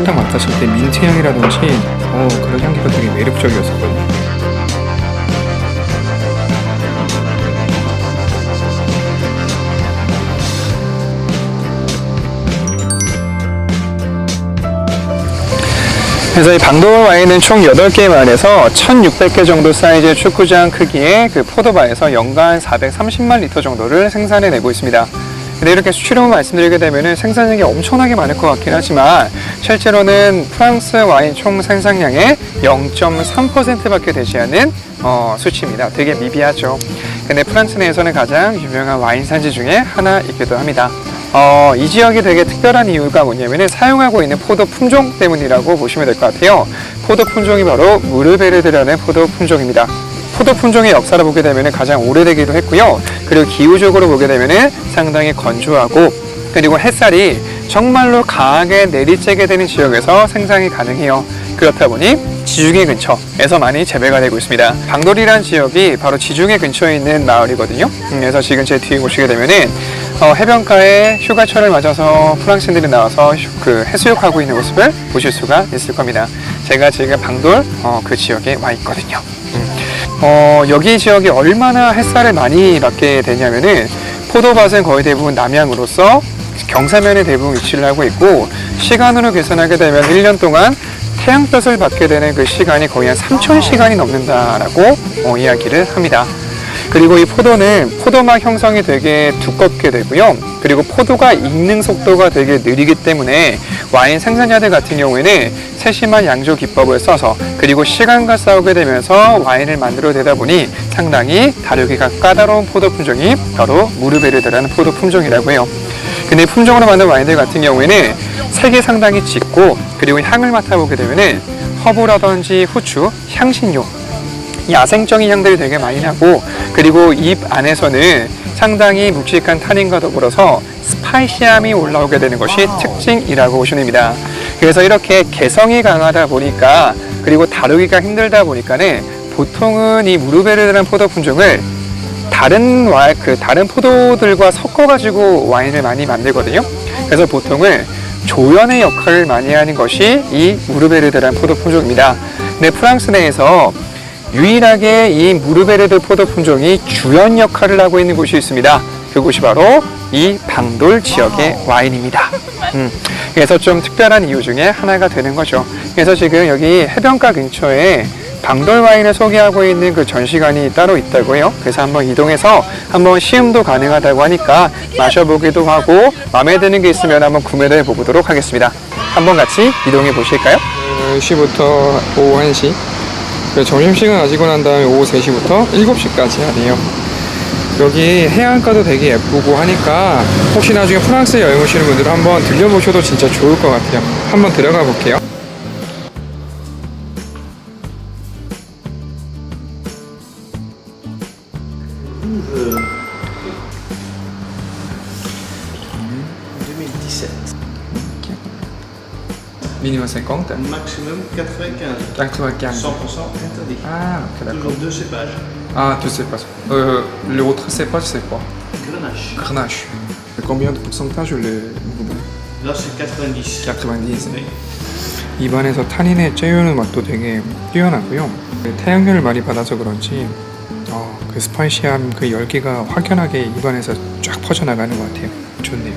딱 맡았을 때 민트 향이라든지 그런 향기가 되게 매력적이었었거든요. 그래서 이 방돌 와인은 총 8개 마을에서 1600개 정도 사이즈의 축구장 크기의 그 포도바에서 연간 430만 리터 정도를 생산해내고 있습니다. 근데 이렇게 수치로 말씀드리게 되면 생산량이 엄청나게 많을 것 같긴 하지만 실제로는 프랑스 와인 총 생산량의 0.3%밖에 되지 않는 수치입니다. 되게 미비하죠. 근데 프랑스 내에서는 가장 유명한 와인 산지 중에 하나이기도 합니다. 이 지역이 되게 특별한 이유가 뭐냐면은 사용하고 있는 포도 품종 때문이라고 보시면 될 것 같아요. 포도 품종이 바로 무르베르드라는 포도 품종입니다. 포도 품종의 역사를 보게 되면 가장 오래되기도 했고요. 그리고 기후적으로 보게 되면 상당히 건조하고 그리고 햇살이 정말로 강하게 내리쬐게 되는 지역에서 생산이 가능해요. 그렇다 보니 지중해 근처에서 많이 재배가 되고 있습니다. 방돌이라는 지역이 바로 지중해 근처에 있는 마을이거든요. 그래서 지금 제 뒤에 보시게 되면은 해변가에 휴가철을 맞아서 프랑스인들이 나와서 그 해수욕하고 있는 모습을 보실 수가 있을 겁니다. 제가 지금 방돌 그 지역에 와 있거든요. 여기 지역이 얼마나 햇살을 많이 받게 되냐면은 포도밭은 거의 대부분 남향으로서 경사면에 대부분 위치를 하고 있고 시간으로 계산하게 되면 1년 동안 태양볕을 받게 되는 그 시간이 거의 한 3000시간이 넘는다라고 이야기를 합니다. 그리고 이 포도는 포도막 형성이 되게 두껍게 되고요. 그리고 포도가 익는 속도가 되게 느리기 때문에 와인 생산자들 같은 경우에는 세심한 양조 기법을 써서 그리고 시간과 싸우게 되면서 와인을 만들어내다 보니 상당히 다루기가 까다로운 포도 품종이 바로 무르베르드라는 포도 품종이라고 해요. 근데 품종으로 만든 와인들 같은 경우에는 색이 상당히 짙고 그리고 향을 맡아보게 되면은 허브라든지 후추, 향신료 야생적인 향들이 되게 많이 나고 그리고 잎 안에서는 상당히 묵직한 타닌과 더불어서 스파이시함이 올라오게 되는 것이 특징이라고 보시면 됩니다. 그래서 이렇게 개성이 강하다 보니까 그리고 다루기가 힘들다 보니까는 보통은 이 무르베르드라는 포도 품종을 다른 포도들과 섞어가지고 와인을 많이 만들거든요. 그래서 보통은 조연의 역할을 많이 하는 것이 이 무르베르드라는 포도 품종입니다. 근데 프랑스 내에서 유일하게 이 무르베르드 포도 품종이 주연 역할을 하고 있는 곳이 있습니다. 그곳이 바로 이 방돌 지역의 와인입니다. 그래서 좀 특별한 이유 중에 하나가 되는 거죠. 그래서 지금 여기 해변가 근처에 방돌 와인을 소개하고 있는 그 전시관이 따로 있다고 해요. 그래서 한번 이동해서 한번 시음도 가능하다고 하니까 마셔보기도 하고 마음에 드는 게 있으면 한번 구매도 해보도록 하겠습니다. 한번 같이 이동해 보실까요? 10시부터 오후 1시 점심시간 가지고 난 다음에 오후 3시부터 7시까지 하네요. 여기 해안가도 되게 예쁘고 하니까 혹시 나중에 프랑스 여행 오시는 분들은 한번 들려보셔도 진짜 좋을 것 같아요. 한번 들어가 볼게요. Minimum 50? Maximum 95. 95. 100% interdit. Ah, ok, d'accord. Toujours deux cépages. Ah, deux cépages. L'autre cépage, c'est quoi? Grenache. Grenache. Combien de pourcentage le Là, c'est 90. 90. Oui. 입안에서 타닌의 째우는 맛도 되게 뛰어나고요. 태양열을 많이 받아서 그런지 그 스파이시함 그 열기가 확연하게 입안에서 쫙 퍼져나가는 것 같아요. 좋네요.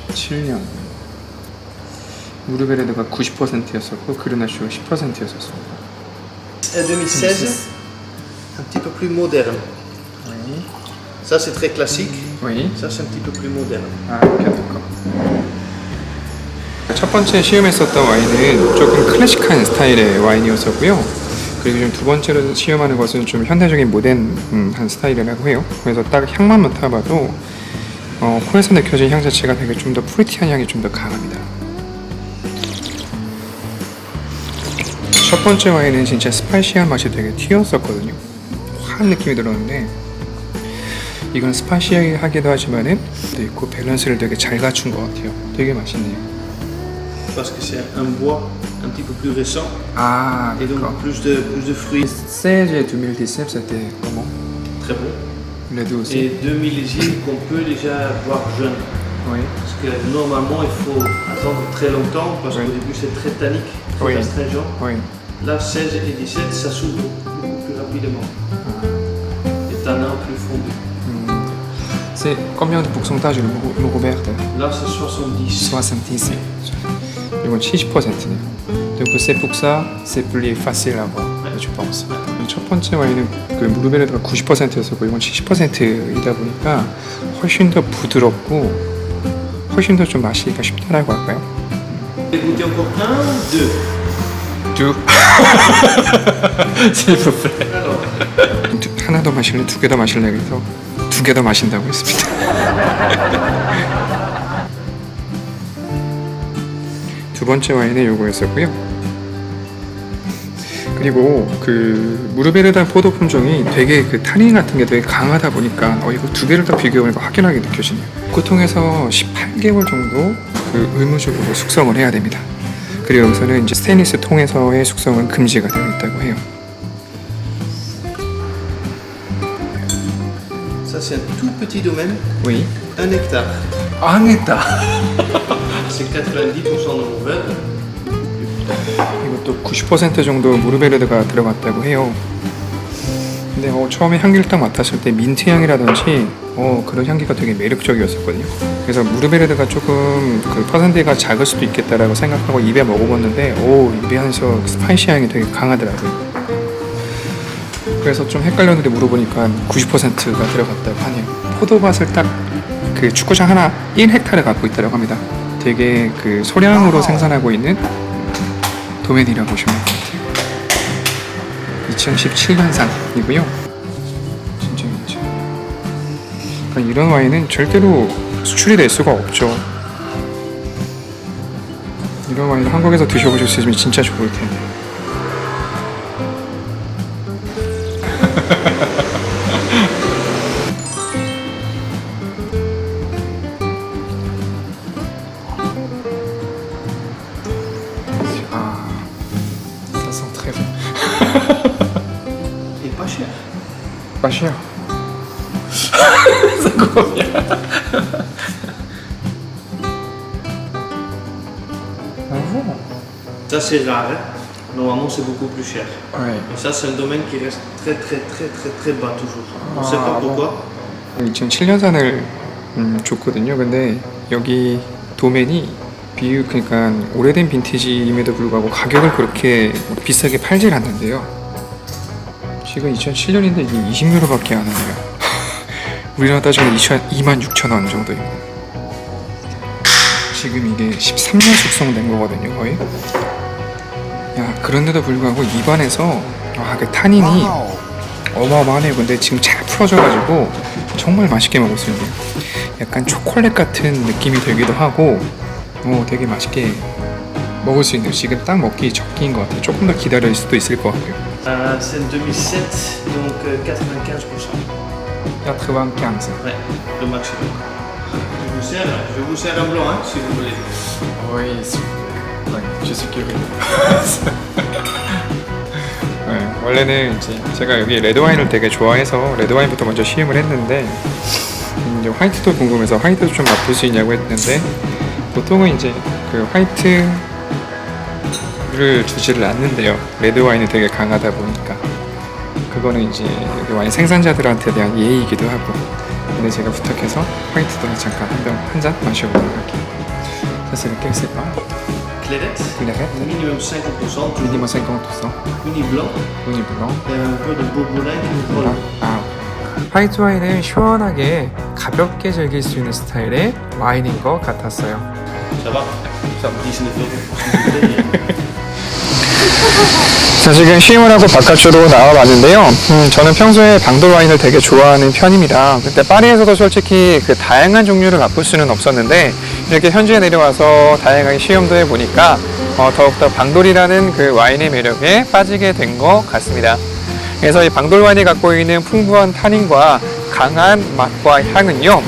17년. 무르베르드가 90%였었고 그르나슈가 10%였었습니다. 2016, un petit peu plus moderne. Oui. Ça, c'est très classique. Oui. Ça, c'est un petit peu plus moderne. 아, d'accord. 첫 번째 시음했었던 와인은 조금 클래식한 스타일의 와인이었었고요. 그리고 좀 두 번째로 시음하는 것은 좀 현대적인 모던한 스타일이라고 해요. 그래서 딱 향만 맡아봐도 코에서 느껴진 향 자체가 되게 좀 더 프루티한 향이 좀 더 강합니다. 첫 번째 와인은 진짜 스파이시한 맛이 되게 튀었었거든요. 화한 느낌이 들었는데 이건 스파이시하기도 하지만은 있고 밸런스를 되게 잘 갖춘 것 같아요. 되게 맛있네요. Parce que c'est un bois un petit peu plus récent. Ah, Et donc d'accord. plus de fruits. 16 et 2019, c'était comment? Très bon. Les deux aussi. Et 2 millésimes qu'on peut déjà boire jeune. Oui. Parce que normalement, il faut attendre très longtemps parce Oui. qu'au début, c'est très tannique, très Oui. astringent. Oui. Là, 16 et 17, ça s'ouvre beaucoup plus rapidement. Les tanins plus fondus. C'est combien de pourcentage le Mourvèdre? Là, c'est 70. 70. 이건 70%네요. Donc c'est pour ça c'est plus facile à voir, je pense. 첫 번째 와인은 그 무르베르드가 90%였었고 이건 70%이다 보니까 훨씬 더 부드럽고 훨씬 더 좀 마시기가 쉽다라고 할까요? Vous goûtez encore un ou deux? 두. s'il vous plaît. Alors, 하나 더 마실래? 두 개 더 마실래? 그래서 두 개 더 마신다고 했습니다. 두 번째 와인은 요거였었고요. 그리고 그 무르베르다 포도 품종이 되게 그 타닌 같은 게 되게 강하다 보니까 이거 두 개를 다 비교해보니까 확연하게 느껴지네요. 고통에서 18개월 정도 그 의무적으로 숙성을 해야 됩니다. 그리고 여기서는 이제 스테인리스 통에서의 숙성은 금지가 되어 있다고 해요. ça, c'est un tout petit domaine, Oui. 1 hectare. 안 했다. C'est 90% de Mourvèdre. 이것도 90% 정도 무르베르드가 들어갔다고 해요. 근데 처음에 향기를 딱 맡았을 때 민트 향이라든지 그런 향기가 되게 매력적이었었거든요. 그래서 무르베르드가 조금 그 퍼센트가 작을 수도 있겠다라고 생각하고 입에 먹어봤는데 입에 안에서 스파이시 향이 되게 강하더라고요. 그래서 좀 헷갈렸는데 물어보니까 90%가 들어갔다고 하네요. 포도밭을 딱 그 축구장 하나 1헥타를 갖고 있다고 합니다. 되게 그 소량으로 생산하고 있는 도메니라고 보시면 될 것 같아요. 2017년산이고요. 진짜 괜찮죠. 그러니까 이런 와인은 절대로 수출이 될 수가 없죠. 이런 와인 한국에서 드셔보실 수 있으면 진짜 좋을 텐데. Ça sent très bon. Et pas cher. Pas cher. Ça combien? Ah bon? Ça, c'est rare. Hein. Normalement, c'est beaucoup plus cher. Ouais. Et ça, c'est un domaine qui reste très, très, très, très, très bas toujours. On ne sait Ah, pas pourquoi. 2007년산을 줬거든요. 근데 여기 도면이 그러니까 오래된 빈티지임에도 불구하고 가격을 그렇게 비싸게 팔질 않는데요. 지금 2007년인데 이게 20유로밖에 안 하네요. 우리나라 따지면 26,000원 정도입니다. 지금 이게 13년 숙성된 거거든요, 거의. 그런데도 불구하고 입안에서 그 타닌이 어마어마하네요. 근데 지금 잘 풀어져가지고 정말 맛있게 먹을 수 있네요. 약간 초콜릿 같은 느낌이 들기도 하고 되게 맛있게 먹을 수 있네요. 지금 딱 먹기 적기인 것 같아요. 조금 더 기다릴 수도 있을 것 같고요. C'est en 2007, donc 95%. 95. Ouais, le maximum. Je vous sers un blanc, hein, si vous voulez. Oui, s'il vous plaît. je suis curieux. 네, 원래는 이제 제가 여기 레드 와인을 되게 좋아해서 레드 와인부터 먼저 시음을 했는데 이제 화이트도 궁금해서 화이트도 좀 맛볼 수 있냐고 했는데 보통은 이제 그 화이트를 주지를 않는데요. 레드 와인이 되게 강하다 보니까 그거는 이제 여기 와인 생산자들한테 대한 예의이기도 하고. 근데 제가 부탁해서 화이트도 잠깐 한 잔 마셔보도록 할게요. Ça c'est lequel c'est pas? Clairette, Clairette. minimum 50%, Minimum 50%. uni blanc Uni blanc. et un peu de Bourgogne qui nous colle. 화이트 와인은 시원하게 가볍게 즐길 수 있는 스타일의 와인인 것 같았어요. Ça va? Ça me 19 euros. si vous voulez. 자, 지금 시음을 하고 바깥으로 나와봤는데요. 저는 평소에 방돌 와인을 되게 좋아하는 편입니다. 그때 파리에서도 솔직히 그 다양한 종류를 맛볼 수는 없었는데 이렇게 현지에 내려와서 다양하게 시음도 해보니까 더욱더 방돌이라는 그 와인의 매력에 빠지게 된 것 같습니다. 그래서 이 방돌 와인이 갖고 있는 풍부한 타닌과 강한 맛과 향은요,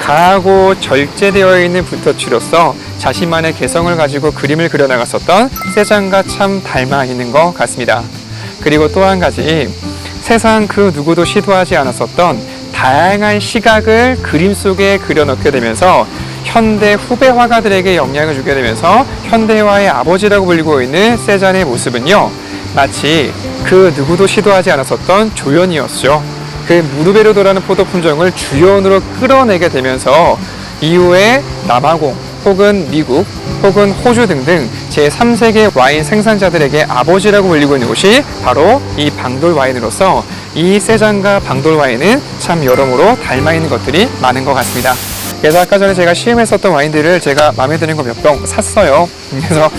강하고 절제되어 있는 붓터치로서 자신만의 개성을 가지고 그림을 그려나갔었던 세잔과 참 닮아 있는 것 같습니다. 그리고 또 한 가지, 세상 그 누구도 시도하지 않았었던 다양한 시각을 그림 속에 그려넣게 되면서 현대 후배 화가들에게 영향을 주게 되면서 현대화의 아버지라고 불리고 있는 세잔의 모습은요, 마치 그 누구도 시도하지 않았었던 조연이었죠. 그 무르베로 도라는 포도 품종을 주연으로 끌어내게 되면서 이후에 남아공 혹은 미국 혹은 호주 등등 제3세계 와인 생산자들에게 아버지라고 불리고 있는 곳이 바로 이 방돌 와인으로서 이 세잔과 방돌 와인은 참 여러모로 닮아 있는 것들이 많은 것 같습니다. 그래서 아까 전에 제가 시음했었던 와인들을 제가 마음에 드는 거 몇 병 샀어요. 그래서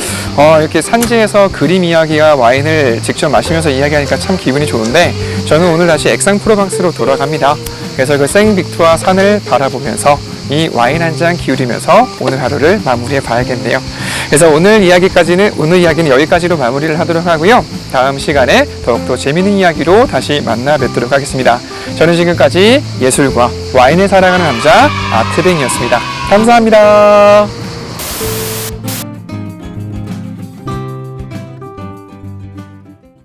이렇게 산지에서 그림 이야기와 와인을 직접 마시면서 이야기하니까 참 기분이 좋은데, 저는 오늘 다시 액상 프로방스로 돌아갑니다. 그래서 그 생빅투아 산을 바라보면서 이 와인 한 잔 기울이면서 오늘 하루를 마무리해 봐야겠네요. 그래서 오늘 이야기는 여기까지로 마무리를 하도록 하고요. 다음 시간에 더욱더 재미있는 이야기로 다시 만나 뵙도록 하겠습니다. 저는 지금까지 예술과 와인을 사랑하는 남자 아트뱅이었습니다. 감사합니다.